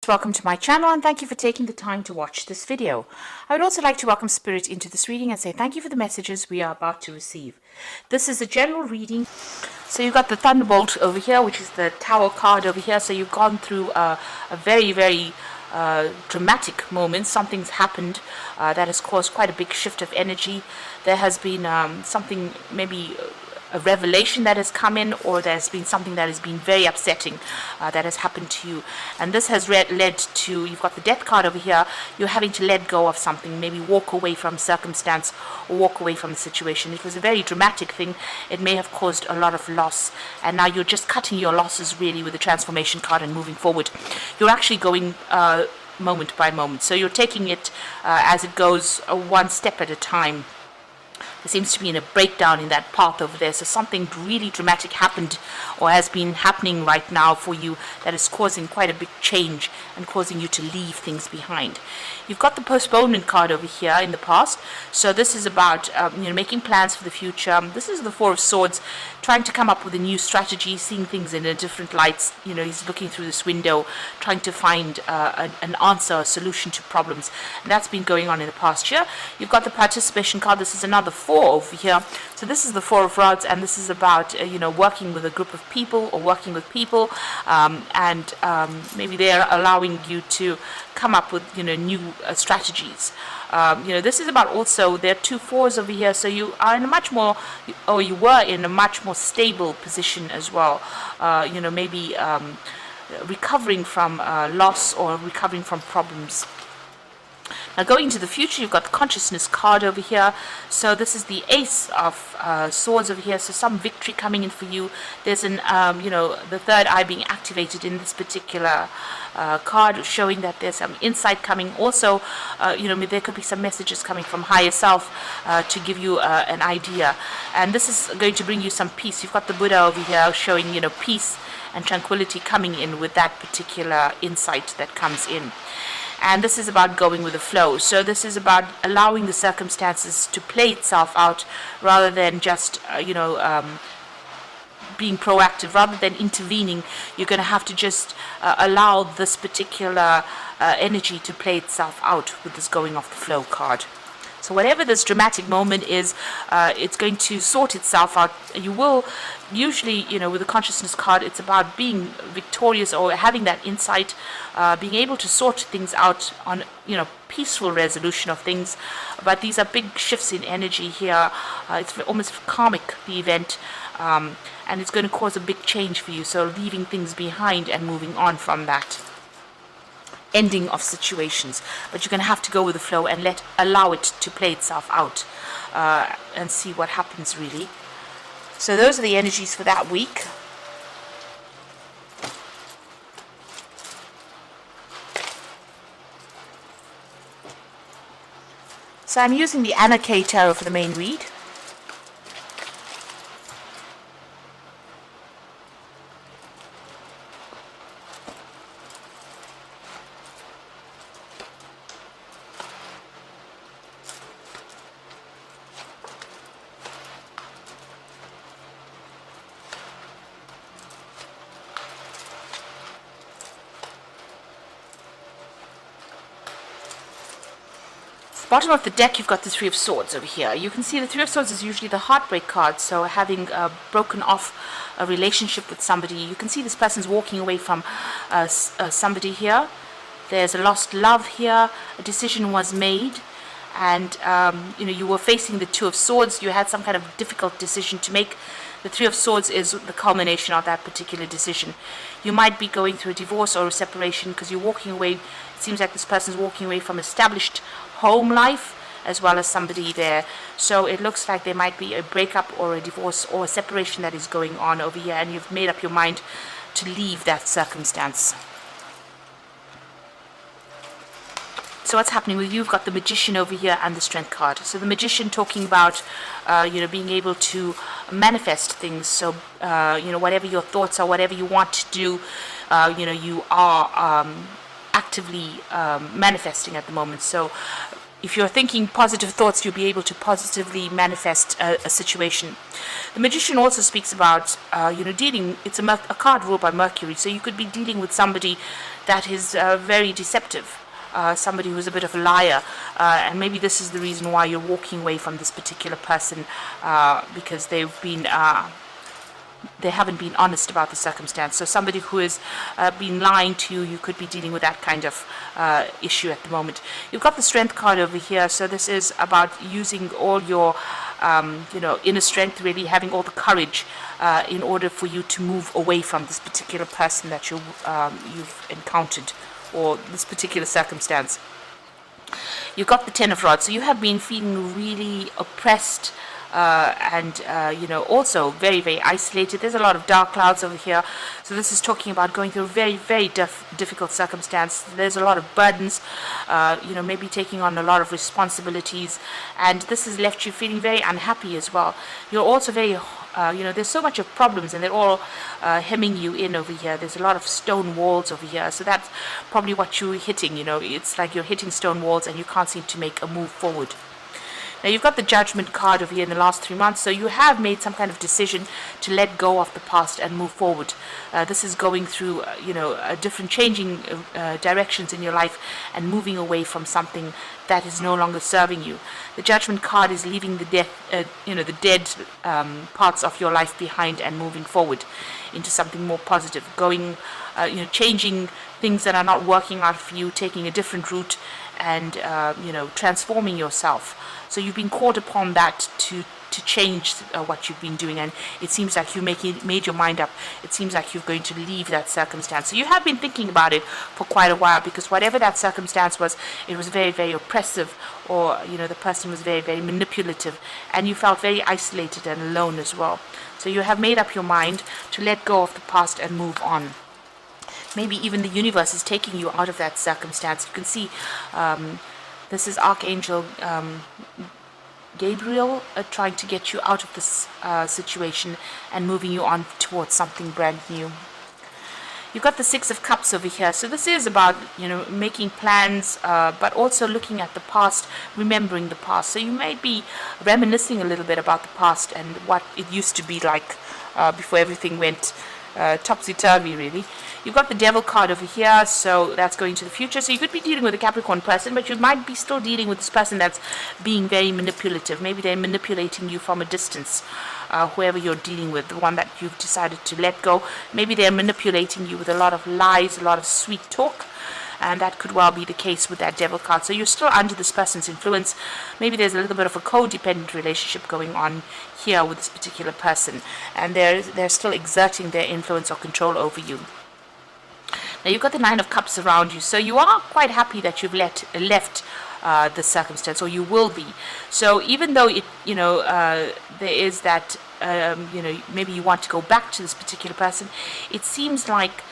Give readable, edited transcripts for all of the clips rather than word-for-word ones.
Welcome to my channel and thank you for taking the time to watch this video. I would also like to welcome Spirit into this reading and say thank you for the messages we are about to receive. This is a general reading. So you've got the Thunderbolt over here, which is the Tower card over here. So you've gone through a very dramatic moment. Something's happened that has caused quite a big shift of energy. There has been something, maybe a revelation that has come in, or there's been something that has been very upsetting that has happened to you, and this has led to, you've got the Death card over here, you're having to let go of something, maybe walk away from circumstance or walk away from the situation. It was a very dramatic thing. It may have caused a lot of loss, and now you're just cutting your losses really with the Transformation card and moving forward. You're actually going moment by moment, so you're taking it as it goes, one step at a time. There seems to be a breakdown in that path over there. So something really dramatic happened or has been happening right now for you that is causing quite a big change and causing you to leave things behind. You've got the postponement card over here in the past. So this is about making plans for the future. This is the Four of Swords, trying to come up with a new strategy, seeing things in a different light. He's looking through this window, trying to find an answer, a solution to problems. And that's been going on in the past year. You've got the Participation card. This is another Four over here. So this is the Four of Rods, and this is about working with a group of people or working with people, and maybe they're allowing you to come up with new strategies. This is about, also there are two fours over here, so you are in a much more, or you were in a much more stable position as well. Maybe recovering from loss or recovering from problems. Now going into the future, you've got the Consciousness card over here. So this is the Ace of Swords over here. So some victory coming in for you. There's an, the third eye being activated in this particular card, showing that there's some insight coming. Also, there could be some messages coming from higher self to give you an idea. And this is going to bring you some peace. You've got the Buddha over here showing, peace and tranquility coming in with that particular insight that comes in. And this is about going with the flow. So this is about allowing the circumstances to play itself out, rather than just, being proactive, rather than intervening. You're going to have to just allow this particular energy to play itself out with this going off the flow card. So whatever this dramatic moment is, it's going to sort itself out. You will usually, with the Consciousness card, it's about being victorious or having that insight, being able to sort things out on, peaceful resolution of things. But these are big shifts in energy here. It's almost karmic, the event, and it's going to cause a big change for you. So leaving things behind and moving on from that ending of situations, but you're going to have to go with the flow and allow it to play itself out and see what happens really. So those are the energies for that week. So I'm using the Anna K Tarot for the main read. Bottom of the deck, you've got the Three of Swords over here. You can see the Three of Swords is usually the heartbreak card, so having broken off a relationship with somebody. You can see this person's walking away from somebody here. There's a lost love here. A decision was made, and you were facing the Two of Swords. You had some kind of difficult decision to make. The Three of Swords is the culmination of that particular decision. You might be going through a divorce or a separation because you're walking away. It seems like this person's walking away from established home life as well as somebody there. So it looks like there might be a breakup or a divorce or a separation that is going on over here, and you've made up your mind to leave that circumstance. So what's happening with you? You've got the Magician over here and the Strength card. So the Magician talking about being able to manifest things. So whatever your thoughts are, whatever you want to do, you are actively manifesting at the moment. So if you're thinking positive thoughts, you'll be able to positively manifest a situation. The Magician also speaks about, dealing. It's a card ruled by Mercury, so you could be dealing with somebody that is very deceptive. Somebody who's a bit of a liar, and maybe this is the reason why you're walking away from this particular person, because they haven't been honest about the circumstance. So somebody who has been lying to you, you could be dealing with that kind of issue at the moment. You've got the Strength card over here, so this is about using all your inner strength, really having all the courage in order for you to move away from this particular person that you've encountered, or this particular circumstance. You've got the Ten of Rods, so you have been feeling really oppressed, and also very, very isolated. There's a lot of dark clouds over here, so this is talking about going through a very, very difficult circumstance. There's a lot of burdens, maybe taking on a lot of responsibilities, and this has left you feeling very unhappy as well. You're also very there's so much of problems, and they're all hemming you in over here. There's a lot of stone walls over here, so that's probably what you're hitting. It's like you're hitting stone walls and you can't seem to make a move forward. Now you've got the Judgment card over here in the last 3 months, so you have made some kind of decision to let go of the past and move forward. This is going through, different changing directions in your life and moving away from something that is no longer serving you. The Judgment card is leaving the dead parts of your life behind and moving forward into something more positive, changing things that are not working out for you, taking a different route, and transforming yourself. So you've been called upon that to change what you've been doing, and it seems like you made your mind up. It seems like you're going to leave that circumstance. So you have been thinking about it for quite a while, because whatever that circumstance was, it was very, very oppressive, or the person was very, very manipulative, and you felt very isolated and alone as well. So you have made up your mind to let go of the past and move on. Maybe even the universe is taking you out of that circumstance. You can see this is Archangel Gabriel trying to get you out of this situation and moving you on towards something brand new. You've got the Six of Cups over here. So this is about, making plans, but also looking at the past, remembering the past. So you might be reminiscing a little bit about the past and what it used to be like before everything went topsy-turvy, really. You've got the Devil card over here, so that's going to the future. So you could be dealing with a Capricorn person, but you might be still dealing with this person that's being very manipulative. Maybe they're manipulating you from a distance, whoever you're dealing with, the one that you've decided to let go. Maybe they're manipulating you with a lot of lies, a lot of sweet talk, and that could well be the case with that Devil card. So you're still under this person's influence. Maybe there's a little bit of a codependent relationship going on here with this particular person, and they're still exerting their influence or control over you. Now you've got the Nine of Cups around you, so you are quite happy that you've left the circumstance, or you will be. So even though there is that maybe you want to go back to this particular person, it seems like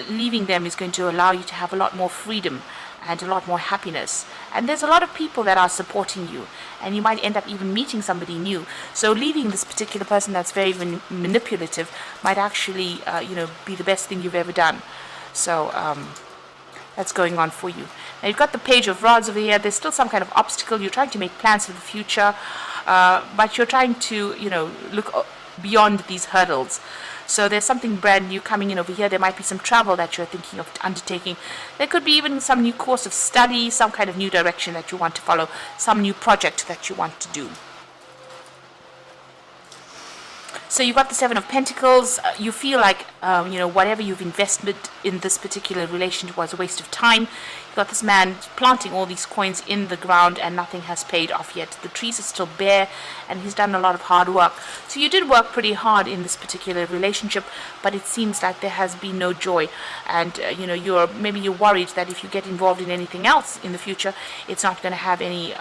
leaving them is going to allow you to have a lot more freedom and a lot more happiness. And there's a lot of people that are supporting you, and you might end up even meeting somebody new. So leaving this particular person that's very manipulative might actually be the best thing you've ever done. So that's going on for you. Now you've got the Page of Rods over here. There's still some kind of obstacle. You're trying to make plans for the future, but you're trying to look beyond these hurdles. So there's something brand new coming in over here. There might be some travel that you're thinking of undertaking. There could be even some new course of study, some kind of new direction that you want to follow, some new project that you want to do. So you've got the Seven of Pentacles. You feel like, whatever you've invested in this particular relationship was a waste of time. You've got this man planting all these coins in the ground and nothing has paid off yet. The trees are still bare and he's done a lot of hard work. So you did work pretty hard in this particular relationship, but it seems like there has been no joy. And, you're worried that if you get involved in anything else in the future, it's not going to have any,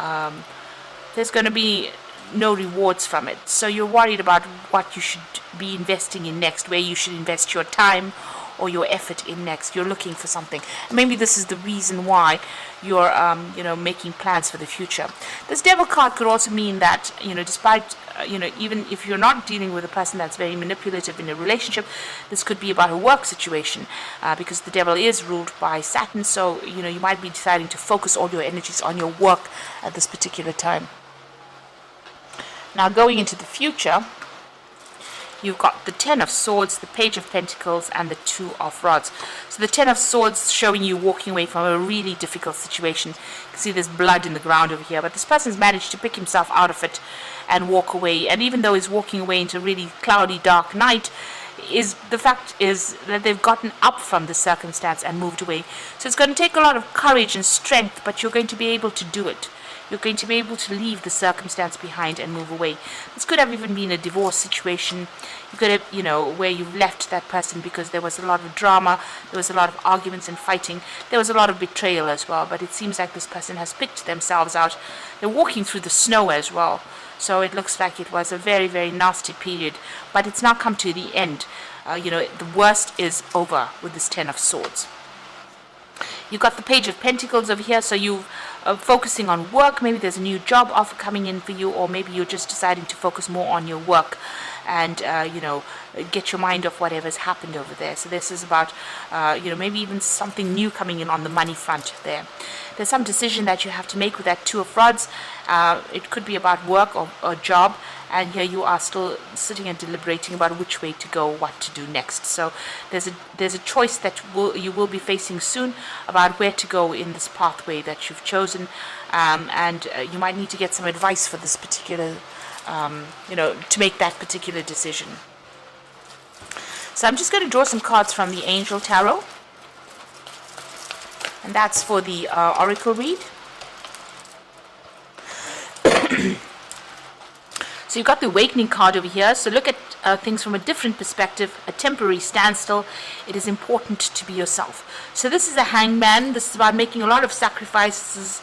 there's going to be no rewards from it. So you're worried about what you should be investing in next, where you should invest your time, or your effort in next. You're looking for something. Maybe this is the reason why you're making plans for the future. This devil card could also mean that, despite even if you're not dealing with a person that's very manipulative in a relationship, this could be about a work situation, because the devil is ruled by Saturn. So you might be deciding to focus all your energies on your work at this particular time. Now, going into the future, you've got the Ten of Swords, the Page of Pentacles, and the Two of Rods. So the Ten of Swords showing you walking away from a really difficult situation. You can see there's blood in the ground over here, but this person's managed to pick himself out of it and walk away. And even though he's walking away into a really cloudy, dark night, the fact is that they've gotten up from the circumstance and moved away. So it's going to take a lot of courage and strength, but you're going to be able to do it. You're going to be able to leave the circumstance behind and move away. This could have even been a divorce situation. You could have, where you've left that person because there was a lot of drama, there was a lot of arguments and fighting, there was a lot of betrayal as well. But it seems like this person has picked themselves out. They're walking through the snow as well. So it looks like it was a very, very nasty period. But it's now come to the end. The worst is over with this Ten of Swords. You've got the Page of Pentacles over here, so you're focusing on work. Maybe there's a new job offer coming in for you, or maybe you're just deciding to focus more on your work and, get your mind off whatever's happened over there. So this is about, maybe even something new coming in on the money front there. There's some decision that you have to make with that Two of Rods. It could be about work or job. And here you are still sitting and deliberating about which way to go, what to do next. So there's a choice that you will be facing soon about where to go in this pathway that you've chosen, and you might need to get some advice for this particular, to make that particular decision. So I'm just going to draw some cards from the Angel Tarot, and that's for the Oracle read. So you've got the Awakening card over here. So look at things from a different perspective, a temporary standstill. It is important to be yourself. So this is a Hangman. This is about making a lot of sacrifices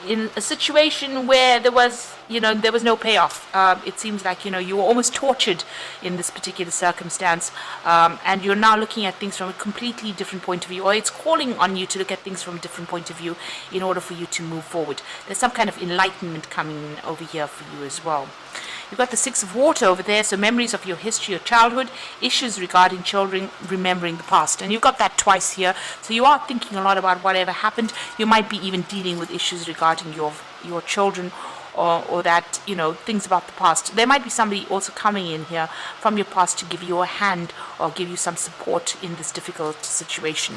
in a situation where there was no payoff. It seems like, you were almost tortured in this particular circumstance. And you're now looking at things from a completely different point of view, or it's calling on you to look at things from a different point of view in order for you to move forward. There's some kind of enlightenment coming over here for you as well. You've got the Six of Water over there, so memories of your history, your childhood, issues regarding children, remembering the past. And you've got that twice here, so you are thinking a lot about whatever happened. You might be even dealing with issues regarding your children, or that, things about the past. There might be somebody also coming in here from your past to give you a hand or give you some support in this difficult situation.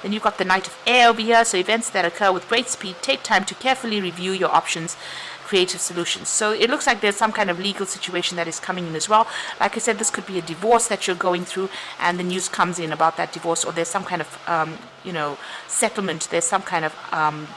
Then you've got the Knight of Air over here, so events that occur with great speed. Take time to carefully review your options, creative solutions. So it looks like there's some kind of legal situation that is coming in as well. Like I said, this could be a divorce that you're going through, and the news comes in about that divorce, or there's some kind of settlement. There's some kind of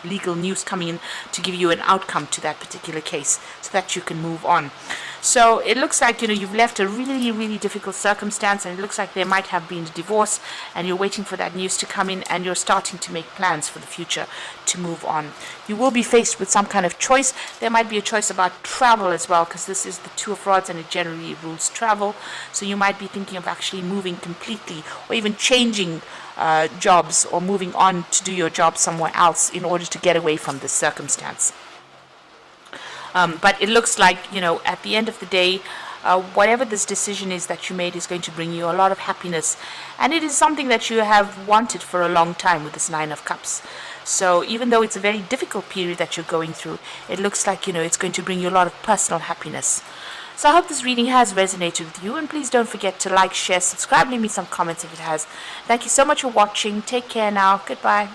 legal news coming in to give you an outcome to that particular case so that you can move on. So it looks like you've left a really, really difficult circumstance, and it looks like there might have been a divorce, and you're waiting for that news to come in, and you're starting to make plans for the future to move on. You will be faced with some kind of choice. There might be a choice about travel as well, because this is the Two of Rods and it generally rules travel. So you might be thinking of actually moving completely, or even changing jobs, or moving on to do your job somewhere else in order to get away from this circumstance. But it looks like, at the end of the day, whatever this decision is that you made is going to bring you a lot of happiness. And it is something that you have wanted for a long time with this Nine of Cups. So even though it's a very difficult period that you're going through, it looks like, it's going to bring you a lot of personal happiness. So I hope this reading has resonated with you, and please don't forget to like, share, subscribe, leave me some comments if it has. Thank you so much for watching. Take care now. Goodbye.